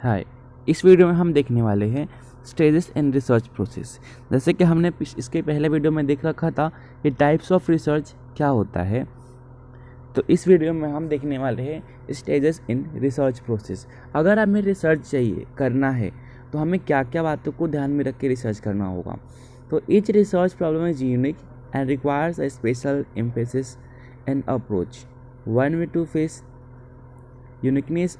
हाय, इस वीडियो में हम देखने वाले हैं स्टेजेस इन रिसर्च प्रोसेस। जैसे कि हमने इसके पहले वीडियो में देख रखा था कि टाइप्स ऑफ रिसर्च क्या होता है, तो इस वीडियो में हम देखने वाले हैं स्टेजेस इन रिसर्च प्रोसेस। अगर हमें रिसर्च चाहिए करना है तो हमें क्या क्या बातों को ध्यान में रख के रिसर्च करना होगा। तो each research problem is unique and requires a special emphasis and approach. One way to face uniqueness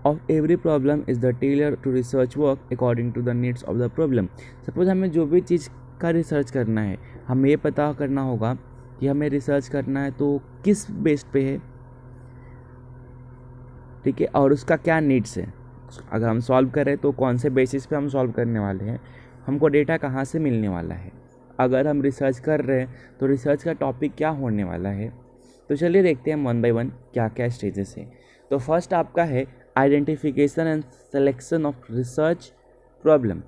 of every problem is the tailor to research work according to the needs of the problem। Suppose हमें जो भी चीज़ का research करना है, हमें ये पता करना होगा कि हमें रिसर्च करना है तो किस बेस पे है, ठीक है, और उसका क्या नीड्स है। अगर हम सॉल्व कर रहे हैं तो कौन से बेसिस पे हम सॉल्व करने वाले हैं, हमको डेटा कहाँ से मिलने वाला है। अगर हम रिसर्च कर रहे हैं तो रिसर्च का टॉपिक क्या होने वाला है। तो चलिए देखते हैं वन बाय वन क्या क्या स्टेजेस है। तो फर्स्ट आपका है identification and selection of research problem.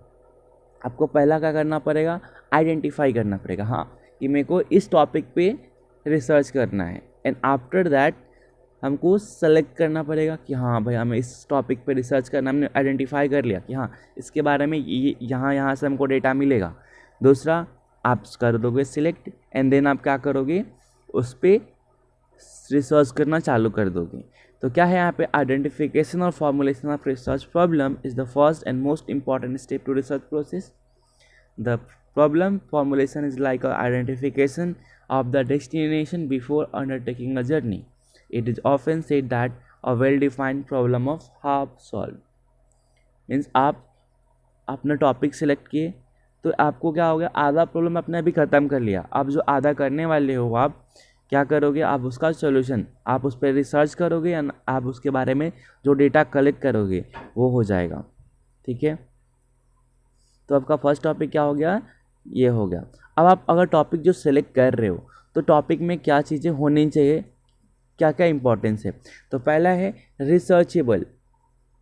आपको पहला क्या करना पड़ेगा, आइडेंटिफाई करना पड़ेगा, हाँ कि मेरे को इस टॉपिक पे रिसर्च करना है। एंड आफ्टर दैट हमको सेलेक्ट करना पड़ेगा कि हाँ भाई हमें इस टॉपिक पे रिसर्च करना, हमने आइडेंटिफाई कर लिया कि हाँ इसके बारे में यहाँ से हमको डेटा मिलेगा। दूसरा आप कर दोगे सिलेक्ट एंड देन आप क्या करोगे, उस पर रिसर्च करना चालू कर दोगे। तो क्या है यहाँ पे, आइडेंटिफिकेशन और formulation of research problem is the first and most important step to research process. The problem formulation is like identification of the destination before undertaking a journey. It is often said that a well defined problem of half solve. Means आप अपना topic select किए तो आपको क्या हो गया, आधा problem आपने अभी ख़त्म कर लिया। अब जो आधा करने वाले हो आप क्या करोगे, आप उसका सॉल्यूशन, आप उस पर रिसर्च करोगे या आप उसके बारे में जो डेटा कलेक्ट करोगे वो हो जाएगा, ठीक है। तो आपका फर्स्ट टॉपिक क्या हो गया, ये हो गया। अब आप अगर टॉपिक जो सेलेक्ट कर रहे हो तो टॉपिक में क्या चीज़ें होनी चाहिए, क्या क्या इंपॉर्टेंस है। तो पहला है रिसर्चेबल।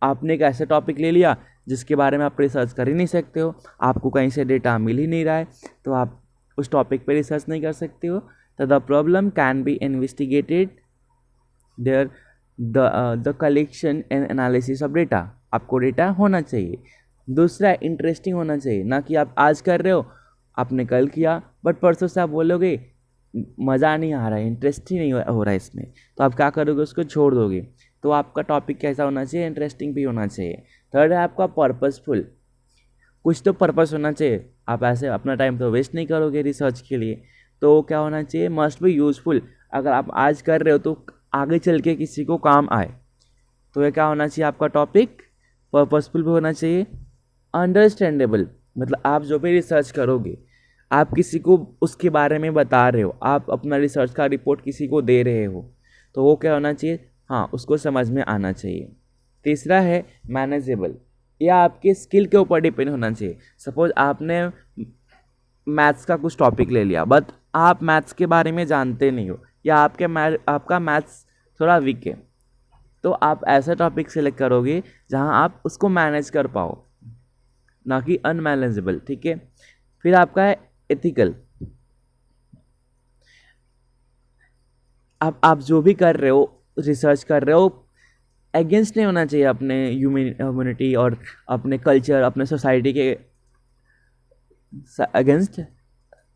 आपने एक ऐसा टॉपिक ले लिया जिसके बारे में आप रिसर्च कर ही नहीं सकते हो, आपको कहीं से डेटा मिल ही नहीं रहा है, तो आप उस टॉपिक पे रिसर्च नहीं कर सकते हो। तो the problem can be investigated there the collection and analysis of data. आपको डेटा होना चाहिए। दूसरा इंटरेस्टिंग होना चाहिए, ना कि आप आज कर रहे हो आपने कल किया बट परसों से आप बोलोगे मज़ा नहीं आ रहा है, इंटरेस्ट ही नहीं हो रहा है इसमें, तो आप क्या करोगे, उसको छोड़ दोगे। तो आपका टॉपिक कैसा होना चाहिए, इंटरेस्टिंग भी होना चाहिए। थर्ड है आपका पर्पसफुल। कुछ तो पर्पस होना चाहिए, आप ऐसे अपना टाइम तो वेस्ट नहीं करोगे रिसर्च के लिए। तो क्या होना चाहिए, मस्ट बी यूजफुल। अगर आप आज कर रहे हो तो आगे चल के किसी को काम आए। तो ये क्या होना चाहिए, आपका टॉपिक पर्पसफुल भी होना चाहिए। अंडरस्टैंडेबल, मतलब आप जो भी रिसर्च करोगे आप किसी को उसके बारे में बता रहे हो, आप अपना रिसर्च का रिपोर्ट किसी को दे रहे हो, तो वो क्या होना चाहिए, हाँ उसको समझ में आना चाहिए। तीसरा है मैनेजेबल, या आपके स्किल के ऊपर डिपेंड होना चाहिए। सपोज आपने मैथ्स का कुछ टॉपिक ले लिया बट आप मैथ्स के बारे में जानते नहीं हो, या आपका मैथ्स थोड़ा वीक है, तो आप ऐसा टॉपिक सेलेक्ट करोगे जहां आप उसको मैनेज कर पाओ, ना कि अनमैनेजेबल, ठीक है। फिर आपका है एथिकल। आप जो भी कर रहे हो, रिसर्च कर रहे हो, अगेंस्ट नहीं होना चाहिए अपने ह्यूमैनिटी और अपने कल्चर, अपने सोसाइटी के अगेंस्ट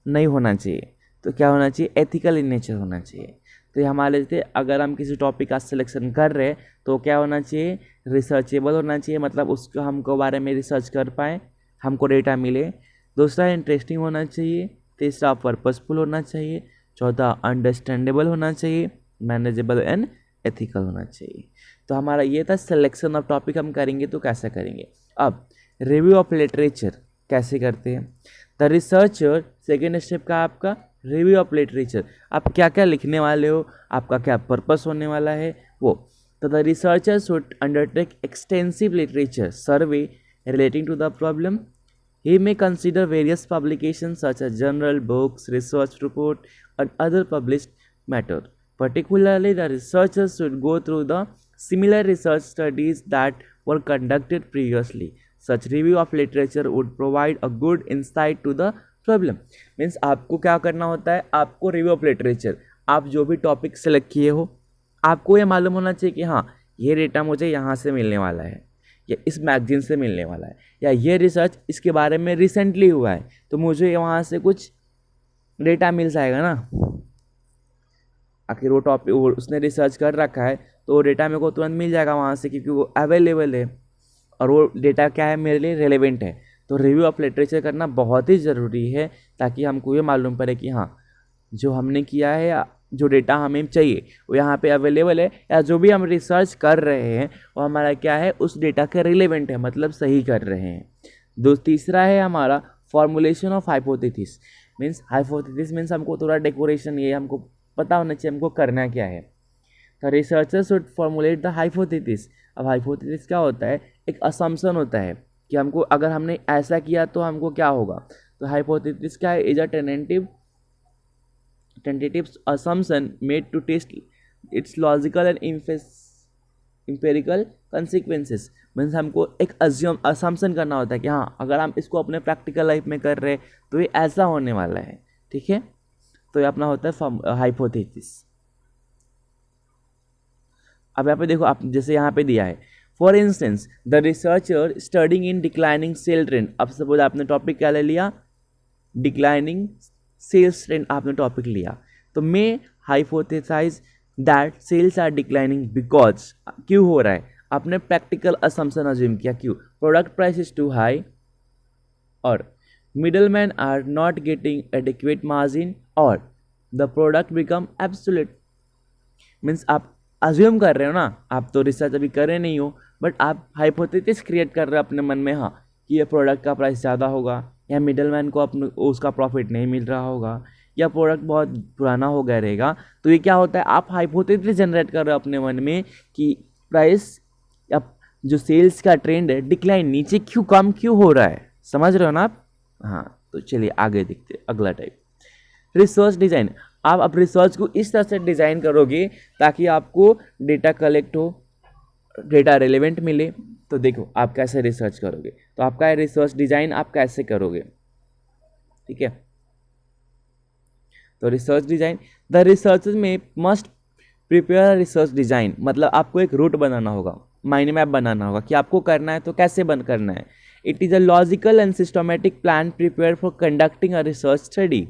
नहीं होना चाहिए। तो क्या होना चाहिए, एथिकल इन नेचर होना चाहिए। तो ये हमारे लिए, अगर हम किसी टॉपिक का सिलेक्शन कर रहे हैं तो क्या होना चाहिए, रिसर्चेबल होना चाहिए, मतलब उसको हमको बारे में रिसर्च कर पाए, हमको डेटा मिले। दूसरा इंटरेस्टिंग होना चाहिए। तीसरा पर्पसफुल होना चाहिए। चौथा अंडरस्टैंडेबल होना चाहिए। मैनेजेबल एंड एथिकल होना चाहिए। तो हमारा ये था सिलेक्शन ऑफ टॉपिक। हम करेंगे तो कैसे करेंगे। अब रिव्यू ऑफ लिटरेचर कैसे करते हैं। द रिसर्चर, सेकेंड स्टेप का आपका रिव्यू ऑफ लिटरेचर। आप क्या क्या लिखने वाले हो, आपका क्या पर्पस होने वाला है वो। तो the researcher should undertake extensive literature survey relating to the problem. He may consider various publications such as journal, books, research report, and other published matter. Particularly, the researchers should go through the similar research studies that were conducted previously. Such review of literature would provide a good insight to the problem. Means आपको क्या करना होता है, आपको review of literature, आप जो भी topic select किए हो आपको ये मालूम होना चाहिए कि हाँ ये डेटा मुझे यहाँ से मिलने वाला है, या इस मैगजीन से मिलने वाला है, या ये रिसर्च इसके बारे में रिसेंटली हुआ है, तो मुझे वहाँ से कुछ डेटा मिल जाएगा ना। आखिर वो टॉपिक उसने रिसर्च कर रखा है तो वो डेटा मेरे को तुरंत मिल जाएगा वहाँ से, क्योंकि वो अवेलेबल है और वो डेटा क्या है, मेरे लिए रेलेवेंट है। तो रिव्यू ऑफ लिटरेचर करना बहुत ही ज़रूरी है ताकि हमको ये मालूम पड़े कि हाँ, जो हमने किया है या जो डेटा हमें चाहिए वो यहाँ पे अवेलेबल है, या जो भी हम रिसर्च कर रहे हैं वो हमारा क्या है, उस डेटा के रिलेवेंट है, मतलब सही कर रहे हैं। तीसरा है हमारा formulation of hypothesis. Hypothesis means हमको थोड़ा डेकोरेशन, ये हमको पता होना चाहिए हमको करना क्या है। The researcher should formulate the hypothesis. अब हाइपोथेसिस क्या होता है, एक असम्पशन होता है कि हमको अगर हमने ऐसा किया तो हमको क्या होगा। तो हाइपोथेसिस क्या है, is a tentative assumption made to test its logical and empirical consequences। Means हमको एक assumption करना होता है कि हाँ, अगर हम इसको अपने प्रैक्टिकल लाइफ में कर रहे हैं तो ये ऐसा होने वाला है, ठीक है। तो ये अपना होता है हाइपोथेसिस। अब यहाँ पे देखो, आप जैसे यहाँ पे दिया है, for instance the researcher studying in declining sale trend. अब सपोज आपने टॉपिक क्या ले लिया, डिक्लाइनिंग सेल्स ट्रेंड आपने टॉपिक लिया, तो may hypothesize that sales are declining because, क्यों हो रहा है, आपने प्रैक्टिकल असम्पशन अज्यूम किया, क्यों, product price is too high, और middleman are not getting adequate margin, और the product become absolute. Means आप अज्यूम कर रहे हो ना, आप तो रिसर्च अभी कर रहे नहीं हो, बट आप हाइपोथेसिस क्रिएट कर रहे हो अपने मन में, हाँ कि ये प्रोडक्ट का प्राइस ज़्यादा होगा, या मिडलमैन को अपने उसका प्रॉफिट नहीं मिल रहा होगा, या प्रोडक्ट बहुत पुराना हो गया रहेगा। तो ये क्या होता है, आप हाइपोथेसिस जनरेट कर रहे हो अपने मन में कि प्राइस या जो सेल्स का ट्रेंड है डिक्लाइन, नीचे क्यों, कम क्यों हो रहा है, समझ रहे हो ना आप। हाँ, तो चलिए आगे देखते हैं अगला टाइप, रिसर्च डिज़ाइन। आप अब रिसर्च को इस तरह से डिज़ाइन करोगे ताकि आपको डेटा कलेक्ट हो, डेटा रेलेवेंट मिले। तो देखो आप कैसे रिसर्च करोगे, तो आपका रिसर्च डिज़ाइन आप कैसे करोगे, ठीक है। तो रिसर्च डिज़ाइन, द रिसर्चर में मस्ट प्रिपेयर रिसर्च डिज़ाइन, मतलब आपको एक रूट बनाना होगा, माइंड मैप बनाना होगा कि आपको करना है तो कैसे बंद करना है। It is a logical and systematic plan prepare for conducting a research study.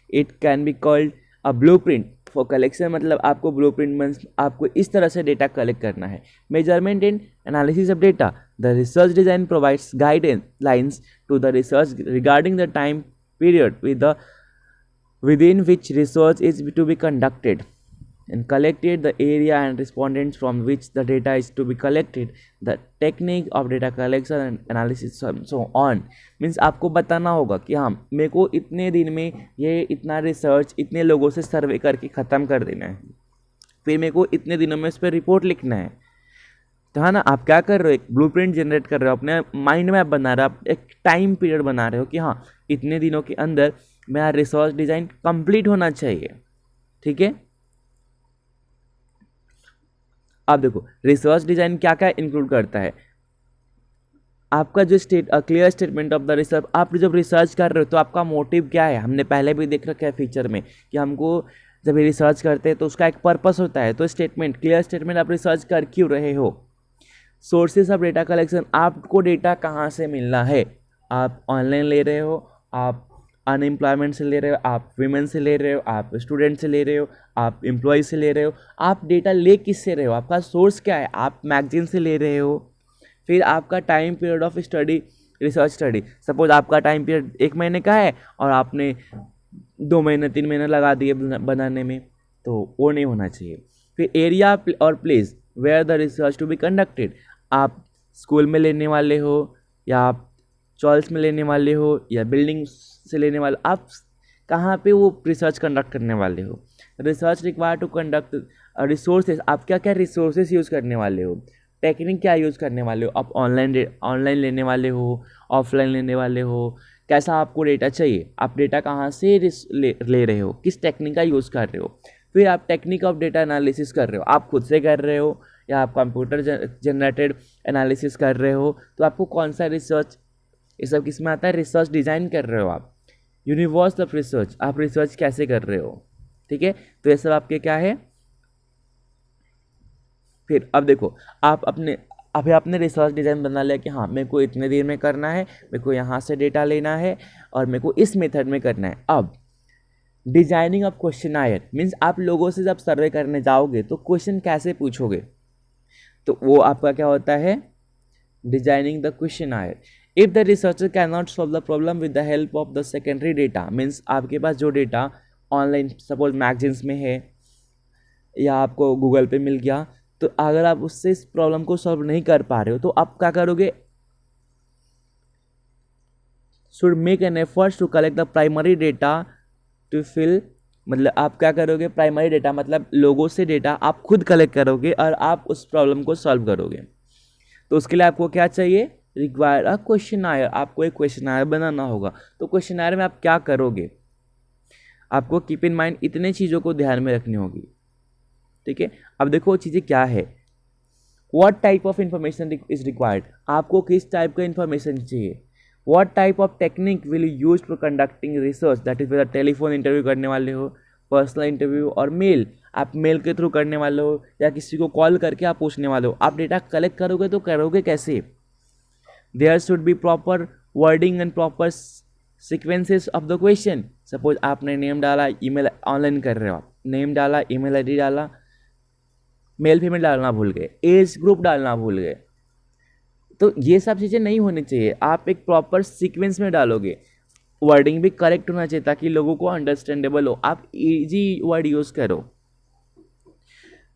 It can be called a blueprint for collection, मतलब आपको ब्लूप्रिंट मीन्स आपको इस तरह से डेटा कलेक्ट करना है। Measurement and analysis of data, the research design provides guidance lines to the research regarding the time period within which research is to be conducted, and collected the area and respondents from which the data is to be collected, the technique of data collection and analysis so on। Means आपको बताना होगा कि हाँ, मेरे को इतने दिन में ये इतना रिसर्च इतने लोगों से सर्वे करके ख़त्म कर देना है, फिर मेरे को इतने दिनों में इस पर रिपोर्ट लिखना है। तो है ना, आप क्या कर रहे हो, एक ब्लूप्रिंट जनरेट कर रहे हो, अपने माइंड मैप बना रहे हो, आप एक टाइम पीरियड बना रहे हो कि हाँ, इतने दिनों के अंदर मेरा रिसर्च डिज़ाइन कंप्लीट होना चाहिए, ठीक है। अब देखो रिसर्च डिज़ाइन क्या क्या इंक्लूड करता है, आपका जो clear statement of the research. आप जब रिसर्च कर रहे हो तो आपका मोटिव क्या है, हमने पहले भी देख रखा है फीचर में कि हमको जब रिसर्च करते हैं तो उसका एक पर्पस होता है। तो स्टेटमेंट, क्लियर स्टेटमेंट, आप रिसर्च कर क्यों रहे हो। सोर्सेज ऑफ डेटा कलेक्शन, आपको डेटा कहाँ से मिलना है, आप ऑनलाइन ले रहे हो, आप अनएम्प्लॉयमेंट से ले रहे हो, आप वीमेन से ले रहे हो, आप स्टूडेंट से ले रहे हो, आप एम्प्लॉय से ले रहे हो, आप डेटा ले किससे रहे हो, आपका सोर्स क्या है, आप मैगजीन से ले रहे हो। फिर आपका time period of study, research study, suppose आपका टाइम पीरियड 1 महीने का है और आपने 2 महीने 3 महीने लगा दिए बनाने में, तो वो नहीं होना चाहिए। फिर एरिया और place where the research to be conducted, आप स्कूल में लेने वाले हो या आप चॉइस में लेने वाले हो या बिल्डिंग से लेने वाले, आप कहाँ पे वो रिसर्च कंडक्ट करने वाले हो। Research require to conduct resources, आप क्या क्या रिसोर्सेज यूज़ करने वाले हो, टेक्निक क्या यूज़ करने वाले हो, आप ऑनलाइन लेने वाले हो, ऑफलाइन लेने वाले हो, कैसा आपको डेटा चाहिए, आप डेटा कहाँ से ले रहे हो, किस टेक्निक का यूज़ कर रहे हो। फिर आप टेक्निक ऑफ डेटा एनालिसिस कर रहे हो, आप खुद से कर रहे हो या आप कंप्यूटर जनरेटेड एनालिसिस कर रहे हो, तो आपको कौन सा रिसर्च, ये सब किस में आता है, रिसर्च डिज़ाइन कर रहे हो आप। यूनिवर्स ऑफ रिसर्च, आप रिसर्च कैसे कर रहे हो, ठीक है। तो ये सब आपके क्या है। फिर अब देखो, आप अपने अभी आपने रिसर्च डिज़ाइन बना लिया कि हाँ मेरे को इतने देर में करना है, मेरे को यहाँ से डेटा लेना है और मेरे को इस मेथड में करना है। अब डिजाइनिंग ऑफ क्वेश्चनायर मीन्स आप लोगों से जब सर्वे करने जाओगे तो क्वेश्चन कैसे पूछोगे, तो वो आपका क्या होता है, designing the questionnaire. If the researcher can not solve the problem with the help of the secondary data, means आपके पास जो डेटा ऑनलाइन सपोज मैगजीन्स में है या आपको गूगल पे मिल गया, तो अगर आप उससे इस प्रॉब्लम को सॉल्व नहीं कर पा रहे हो तो आप क्या करोगे, should make an efforts to collect the primary data to fill, मतलब आप क्या करोगे, प्राइमरी डेटा मतलब लोगों से डेटा आप खुद कलेक्ट करोगे और आप उस प्रॉब्लम को सॉल्व करोगे। तो उसके लिए आपको क्या चाहिए, रिक्वायर अ क्वेश्चनायर, आपको एक क्वेश्चनायर बनाना होगा। तो क्वेश्चनायर में आप क्या करोगे, आपको कीप इन माइंड इतने चीज़ों को ध्यान में रखनी होगी, ठीक है। अब देखो वो चीज़ें क्या है, what type of information is required, आपको किस टाइप का इंफॉर्मेशन चाहिए, what type of technique will you use for conducting research, that is whether telephone interview करने वाले हो, पर्सनल इंटरव्यू और मेल, आप मेल के थ्रू करने वाले हो या किसी को कॉल करके आप पूछने वाले हो, आप डेटा कलेक्ट करोगे तो करोगे कैसे, there should be proper wording and proper sequences of the question. Suppose आपने नेम डाला, ईमेल ऑनलाइन कर रहे हो आप, नेम डाला, ईमेल आईडी डाला, मेल फीमेल डालना भूल गए, एज ग्रुप डालना भूल गए, तो ये सब चीज़ें नहीं होनी चाहिए। आप एक प्रॉपर सीक्वेंस में डालोगे, वर्डिंग भी करेक्ट होना चाहिए ताकि लोगों को अंडरस्टैंडेबल हो, आप इजी वर्ड यूज़ करो,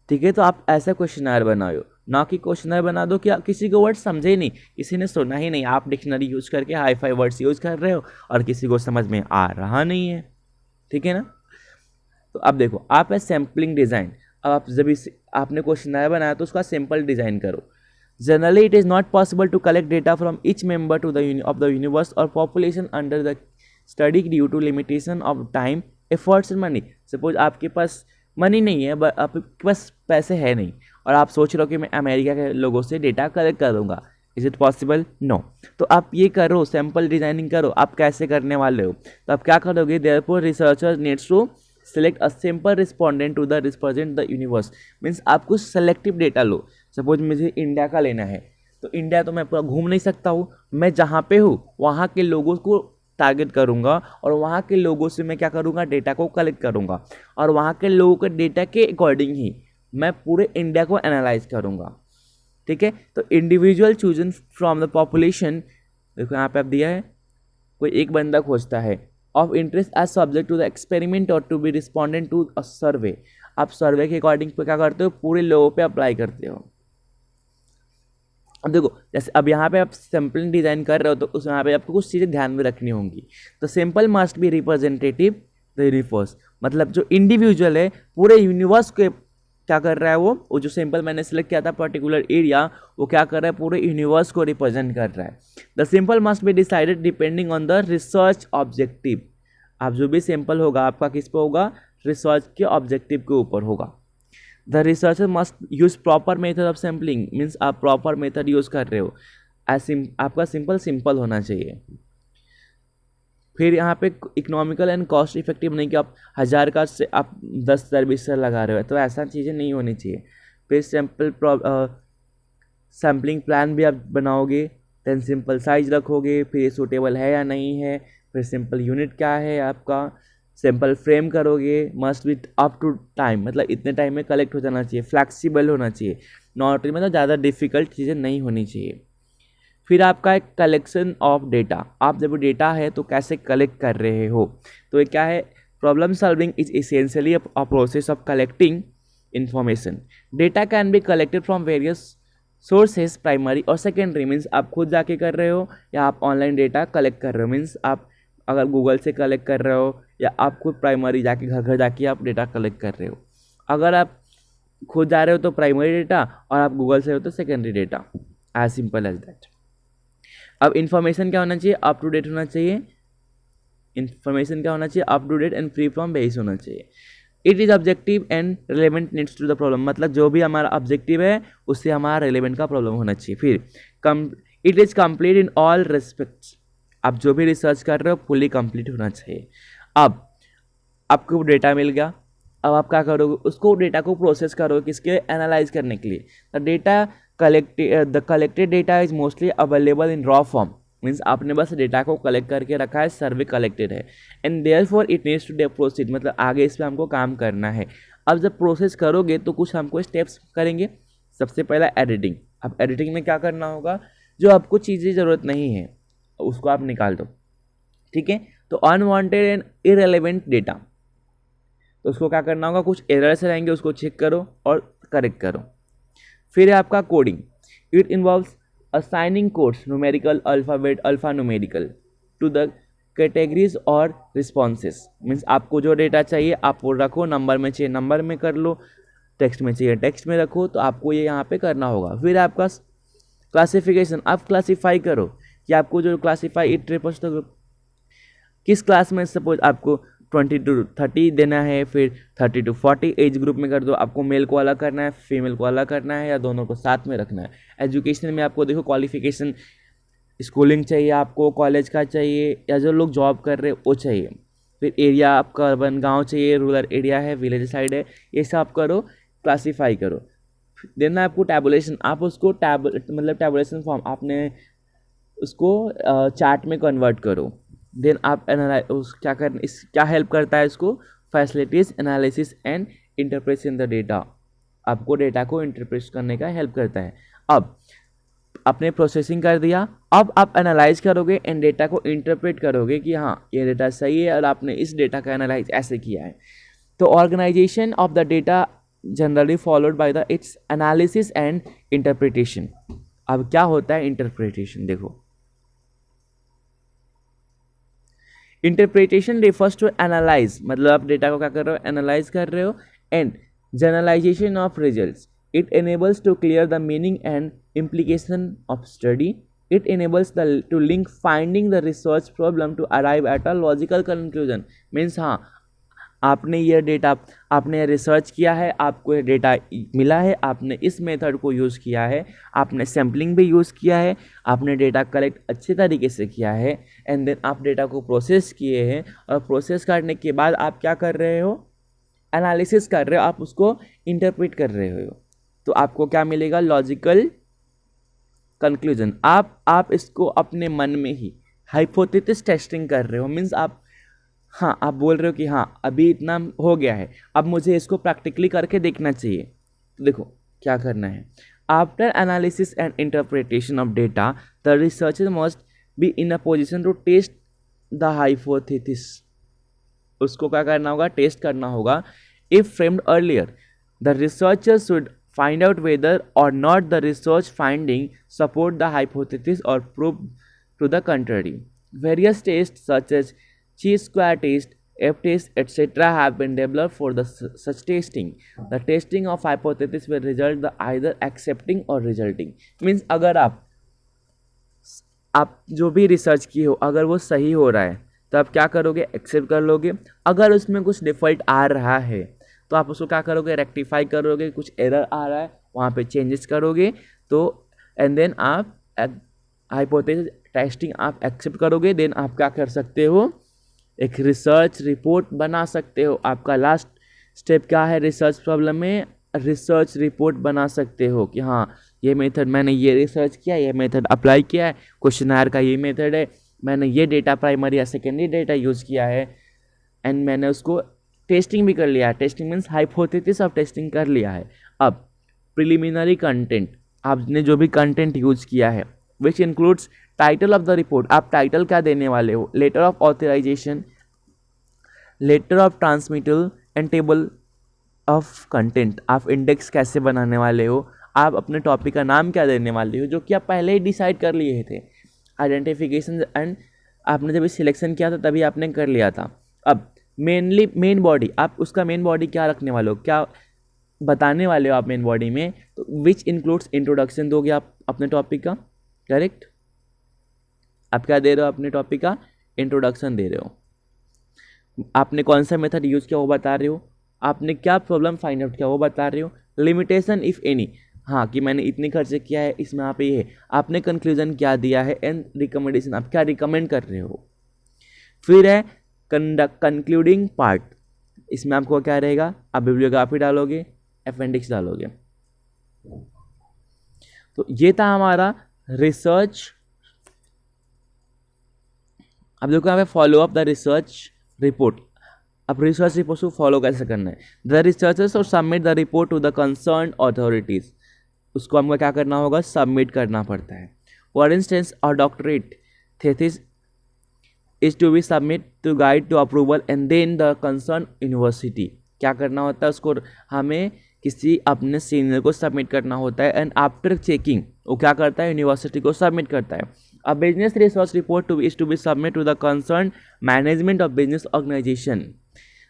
ठीक है। तो आप ऐसा क्वेश्चनर बनाओ, ना कि क्वेश्चनर बना दो कि आप किसी को वर्ड समझे ही नहीं, किसी ने सुना ही नहीं, आप डिक्शनरी यूज़ करके हाई फाई वर्ड्स यूज़ कर रहे हो और किसी को समझ में आ रहा नहीं है, ठीक है ना। तो अब देखो आप है सैम्पलिंग डिज़ाइन, अब आप जब इस आपने क्वेश्चनर बनाया तो उसका सिंपल डिज़ाइन करो। Generally it is not possible to collect data from each member to the of the universe और population under the study due to limitation of time efforts and money. Suppose आपके पास money नहीं है, but आपके पास पैसे है नहीं और आप सोच रहे हो कि मैं अमेरिका के लोगों से डेटा कलेक्ट करूँगा, इज इट पॉसिबल, नो। तो आप ये करो, सैम्पल डिजाइनिंग करो, आप कैसे करने वाले हो, तो आप क्या करोगे, therefore researcher needs to select a simple respondent to the represent the universe, means आप कुछ सेलेक्टिव डेटा लो। सपोज मुझे इंडिया का लेना है, तो इंडिया तो मैं पूरा घूम नहीं सकता हूँ, मैं जहाँ पे हूँ वहाँ के लोगों को टारगेट करूँगा और वहाँ के लोगों से मैं क्या करूँगा, डेटा को कलेक्ट करूँगा और वहाँ के लोगों के डेटा के अकॉर्डिंग ही मैं पूरे इंडिया को एनालाइज करूँगा, ठीक है। तो individual chosen from the population, देखो यहाँ पे आप दिया है, कोई एक बंदा खोजता है of interest as subject to the experiment और to be respondent to a survey, आप सर्वे के अकॉर्डिंग पे क्या करते हो, पूरे लोगों पे अप्लाई करते हो। अब देखो जैसे अब यहाँ पे आप सैम्पलिंग डिज़ाइन कर रहे हो तो उस यहाँ पे आपको कुछ चीज़ें ध्यान में रखनी होंगी। तो simple must be representative the universe, मतलब जो इंडिविजुअल है पूरे यूनिवर्स के क्या कर रहा है, वो जो सिंपल मैंने सेलेक्ट किया था पर्टिकुलर एरिया, वो क्या कर रहा है, पूरे यूनिवर्स को रिप्रेजेंट कर रहा है। The simple must be decided depending on the research objective, आप जो भी सिंपल होगा आपका किस पे होगा, रिसर्च के ऑब्जेक्टिव के ऊपर होगा। The researcher must use proper method of sampling, means आप प्रॉपर मेथड यूज़ कर रहे हो, आपका सिंपल होना चाहिए। फिर यहाँ पे इकोनॉमिकल एंड कॉस्ट इफेक्टिव नहीं कि आप 1000 का से आप 10 सर्विस लगा रहे हो, तो ऐसा चीज़ें नहीं होनी चाहिए। फिर सैम्पलिंग प्लान भी आप बनाओगे, देन सिंपल साइज रखोगे, फिर सूटेबल है या नहीं है, फिर सिंपल यूनिट क्या है आपका, सिंपल फ्रेम करोगे, must with up to time, मतलब इतने टाइम में कलेक्ट हो जाना चाहिए, फ्लैक्सीबल होना चाहिए, नॉट मतलब ज़्यादा डिफिकल्ट चीज़ें नहीं होनी चाहिए। फिर आपका एक कलेक्शन ऑफ डेटा, आप जब डेटा है तो कैसे कलेक्ट कर रहे हो, तो ये क्या है, problem solving is essentially a process of collecting information. Data can be collected from various sources, primary और सेकेंडरी, मीन्स आप खुद जाके कर रहे हो या आप ऑनलाइन डेटा कलेक्ट कर रहे हो, मीन्स आप अगर गूगल से कलेक्ट कर रहे हो या आप खुद प्राइमरी जाके घर घर जाके आप डेटा कलेक्ट कर रहे हो। अगर आप खुद जा रहे हो तो प्राइमरी डेटा और आप गूगल से हो तो secondary data, as simple as that. अब इन्फॉर्मेशन क्या होना चाहिए, अप टू डेट होना चाहिए, इन्फॉर्मेशन क्या होना चाहिए, up to date and free from base होना चाहिए। It is objective and relevant needs to the problem, मतलब जो भी हमारा ऑब्जेक्टिव है उससे हमारा रिलेवेंट का प्रॉब्लम होना चाहिए। फिर it is complete in all respects, आप जो भी रिसर्च कर रहे हो फुली कंप्लीट होना चाहिए। अब आपको डेटा मिल गया, अब आप क्या करोगे, उसको डेटा को प्रोसेस करोगे किसके, एनालाइज करने के लिए। The data the collected data is mostly available in raw form, means आपने बस डेटा को कलेक्ट करके रखा है, सर्वे कलेक्टेड है, and therefore it needs to proceed, मतलब आगे इस पर हमको काम करना है। अब जब प्रोसेस करोगे तो कुछ हमको स्टेप्स करेंगे। सबसे पहला एडिटिंग। अब एडिटिंग में क्या करना होगा, जो आपको चीज़ें ज़रूरत नहीं है उसको आप निकाल दो, ठीक है। तो अनवांटेड एंड इररिलेवेंट डेटा, तो उसको क्या करना होगा, कुछ एरर्स रहेंगे उसको चेक करो और करेक्ट करो। फिर है आपका coding. It involves assigning codes numerical alphabet alpha numerical to the categories और रिस्पॉन्सेस, मीन्स आपको जो डेटा चाहिए आप वो रखो, नंबर में चाहिए नंबर में कर लो, टेक्स्ट में चाहिए टेक्स्ट में रखो, तो आपको ये यहाँ पे करना होगा। फिर आपका क्लासिफिकेशन, आप क्लासीफाई करो कि आपको जो क्लासीफाई इट रिपोर्ट किस क्लास में, सपोज आपको 20 to 30 देना है, फिर 30 to 40 एज ग्रुप में कर दो, आपको मेल को अलग करना है फीमेल को अलग करना है या दोनों को साथ में रखना है। एजुकेशन में आपको देखो क्वालिफिकेशन, स्कूलिंग चाहिए आपको, कॉलेज का चाहिए, या जो लोग जॉब कर रहे हैं वो चाहिए। फिर एरिया आपका अर्बन गांव चाहिए, रूरल एरिया है, विलेज साइड है, ये सब करो, क्लासीफाई करो। देना आपको टैबुलेशन, आप उसको मतलब टैबुलेशन फॉर्म आपने उसको चार्ट में कन्वर्ट करो। देन आप क्या कर इस क्या हेल्प करता है इसको, facilities analysis and interpretation the data, आपको डेटा को इंटरप्रेट करने का हेल्प करता है। अब आपने प्रोसेसिंग कर दिया, अब आप एनालाइज करोगे एंड डेटा को इंटरप्रेट करोगे कि हाँ ये डेटा सही है और आपने इस डेटा का एनालाइज ऐसे किया है। तो organisation of the data generally followed by the its analysis and interpretation. अब क्या होता है इंटरप्रिटेशन, देखो इंटरप्रिटेशन रिफर्स टू एनालाइज, मतलब आप डेटा को क्या कर रहे हो, एनालाइज कर रहे हो, and generalisation of results. It enables to clear the meaning and implication of study. It enables to link finding the research problem to arrive at a logical conclusion. Means हाँ आपने ये डेटा, आपने research किया है, आपको ये data मिला है, आपने इस मेथड को यूज़ किया है, आपने सैम्पलिंग भी यूज़ किया है, आपने डेटा कलेक्ट अच्छे तरीके से किया है, एंड देन आप डेटा को प्रोसेस किए हैं, और प्रोसेस करने के बाद आप क्या कर रहे हो, एनालिसिस कर रहे हो, आप उसको इंटरप्रेट कर रहे हो, तो आपको क्या मिलेगा, लॉजिकल कंक्लूजन। आप इसको अपने मन में ही हाइपोथेसिस टेस्टिंग कर रहे हो, मीन्स आप बोल रहे हो कि हाँ अभी इतना हो गया है, अब मुझे इसको प्रैक्टिकली करके देखना चाहिए। तो देखो क्या करना है, after analysis and interpretation of data the researcher must be in a position to test the hypothesis. उसको क्या करना होगा, टेस्ट करना होगा। If framed earlier the researcher should find out whether or not the research finding support the hypothesis or prove to the contrary. Various tests such as chi-square test, F-test, etc. have been developed for such testing. The testing of hypothesis will result the either accepting or resulting. Means अगर आप जो भी research की हो अगर वो सही हो रहा है तो आप क्या करोगे, एक्सेप्ट कर लोगे। अगर उसमें कुछ डिफॉल्ट आ रहा है तो आप उसको क्या करोगे, रेक्टिफाई करोगे, कुछ एरर आ रहा है वहाँ पे चेंजेस करोगे, तो एंड देन आप हाइपोथेसिस टेस्टिंग आप एक्सेप्ट करोगे। देन आप क्या कर सकते हो, एक रिसर्च रिपोर्ट बना सकते हो। आपका लास्ट स्टेप क्या है रिसर्च प्रॉब्लम में, रिसर्च रिपोर्ट बना सकते हो कि हाँ ये मेथड मैंने ये रिसर्च किया, ये मेथड अप्लाई किया है, क्वेश्चनर का ये मेथड है, मैंने ये डेटा प्राइमरी या सेकेंडरी डेटा यूज़ किया है, एंड मैंने उसको टेस्टिंग भी कर लिया है। Testing means hypothesis of testing कर लिया है। अब प्रिलिमिनरी कंटेंट, आपने जो भी कंटेंट यूज किया है, which includes title of the report, आप टाइटल क्या देने वाले हो, letter of authorisation, letter of transmittal and table of content, आप इंडेक्स कैसे बनाने वाले हो, आप अपने टॉपिक का नाम क्या देने वाले हो, जो कि आप पहले ही डिसाइड कर लिए थे। आइडेंटिफिकेशन एंड आपने जब सिलेक्शन किया था तभी आपने कर लिया था। अब मेन बॉडी, आप उसका मेन बॉडी क्या रखने वाले हो, क्या बताने वाले हो आप मेन बॉडी में, तो विच इंक्लूड्स इंट्रोडक्शन दोगे आप अपने टॉपिक का, करेक्ट। आप क्या दे रहे हो अपने टॉपिक का, इंट्रोडक्शन दे रहे हो। आपने कौन सा मेथड यूज़ किया वो बता रहे हो, आपने क्या प्रॉब्लम फाइंड आउट किया वो बता रहे हो। लिमिटेशन इफ़ एनी, हाँ कि मैंने इतने खर्चे किया है इसमें आप ये है, आपने कंक्लूजन क्या दिया है, एंड रिकमेंडेशन आप क्या रिकमेंड कर रहे हो। फिर है कंक्लूडिंग पार्ट, इसमें आपको क्या रहेगा, आप बिब्लियोग्राफी डालोगे, अपेंडिक्स डालोगे। तो ये था हमारा रिसर्च। अब देखो यहाँ पे follow up the research report. अब रिसर्च रिपोर्ट को फॉलो कैसे करना है? द रिसर्चर्स और submit the report to the concern authorities. उसको हमको क्या करना होगा? सबमिट करना पड़ता है। For instance a doctorate thesis is to be submit to guide to approval and then the concern university. क्या करना होता है? उसको हमें किसी अपने सीनियर को सबमिट करना होता है एंड आफ्टर चेकिंग वो क्या करता है? यूनिवर्सिटी को सबमिट करता है। A business research report is to be submit to the concern management of business organisation.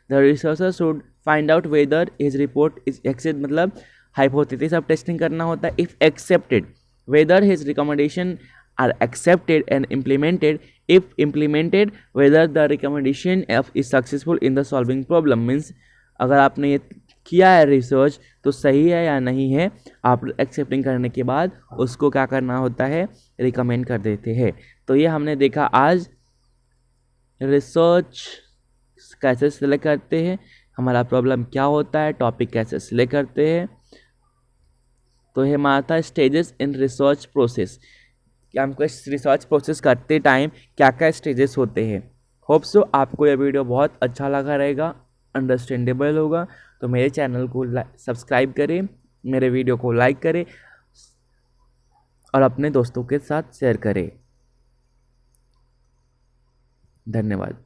The researcher should find out whether his report is accept, मतलब हाइपोथेसिस ऑफ टेस्टिंग करना होता है। If accepted whether his recommendation are accepted and implemented. If implemented whether the recommendation is successful in the solving problem. Means अगर आपने ये किया है research तो सही है या नहीं है, आप एक्सेप्टिंग करने के बाद उसको क्या करना होता है? रिकमेंड कर देते हैं। तो ये हमने देखा आज रिसर्च कैसे सिलेक्ट करते हैं, हमारा प्रॉब्लम क्या होता है, टॉपिक कैसे सिलेक्ट करते हैं। तो ये हमारा था स्टेजेस इन रिसर्च प्रोसेस, कि हमको रिसर्च प्रोसेस करते टाइम क्या क्या स्टेजेस होते हैं। होप सो आपको यह वीडियो बहुत अच्छा लगा रहेगा, अंडरस्टैंडेबल होगा। तो मेरे चैनल को सब्सक्राइब करें, मेरे वीडियो को लाइक करें और अपने दोस्तों के साथ शेयर करें। धन्यवाद।